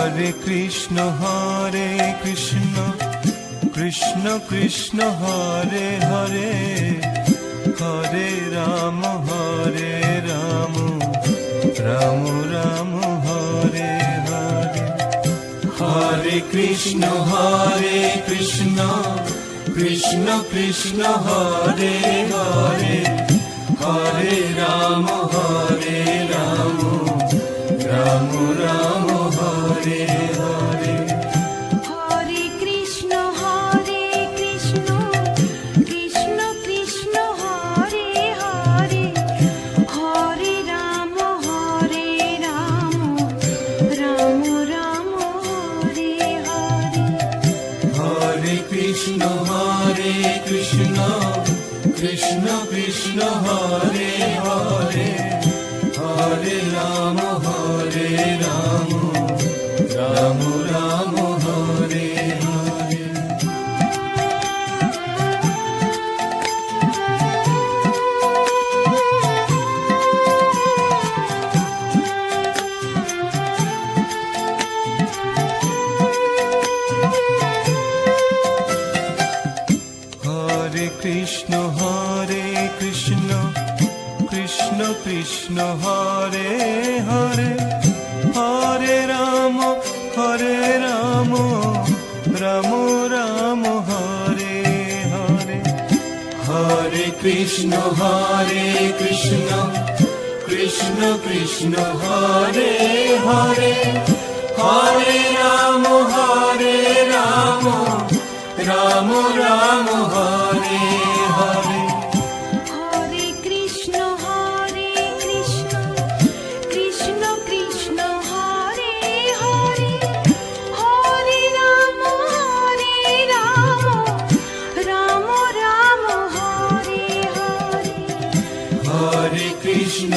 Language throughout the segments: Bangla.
হরে কৃষ্ণ কৃষ্ণ কৃষ্ণ হরে হরে, হরে রাম রাম রাম হরে হরে। হরে কৃষ্ণ কৃষ্ণ কৃষ্ণ হরে হরে, হরে রাম রাম রাম হরে হরে। হরে কৃষ্ণ কৃষ্ণ কৃষ্ণ হরে হরে, হরে রাম রাম রাম হরে হরে। হরে কৃষ্ণ কৃষ্ণ কৃষ্ণ হরে হরে, হরে রাম রাম রাম হরে হরে। হরে কৃষ্ণ কৃষ্ণ কৃষ্ণ হরে হরে, হরে রাম রাম রাম হরে হরে। হরে কৃষ্ণ কৃষ্ণ কৃষ্ণ হরে হরে, হরে রাম রাম রাম হরে হরে। হরে কৃষ্ণ কৃষ্ণ কৃষ্ণ হরে হরে, হরে রাম রাম রাম হরে হরে। হরে কৃষ্ণ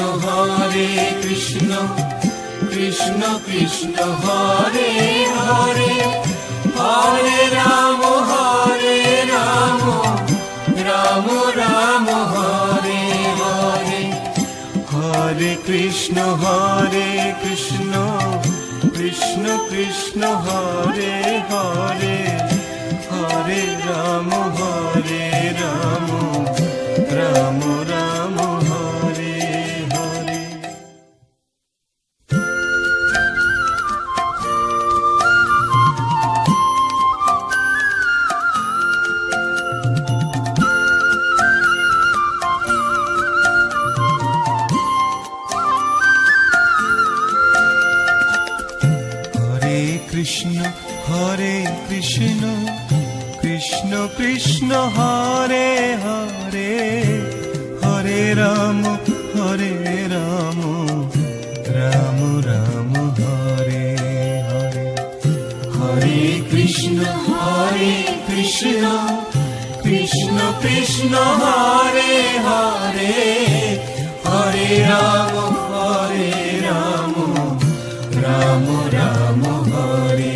কৃষ্ণ কৃষ্ণ হরে হরে, হরে রাম রাম রাম হরে হরে। হরে কৃষ্ণ কৃষ্ণ কৃষ্ণ হরে হরে, হরে রাম রাম রাম হরে হরে। হরে কৃষ্ণ কৃষ্ণ কৃষ্ণ হরে হরে, হরে রাম রাম রাম হরে হরে। হরে কৃষ্ণ কৃষ্ণ কৃষ্ণ হরে হরে, হরে রাম রাম রাম হরে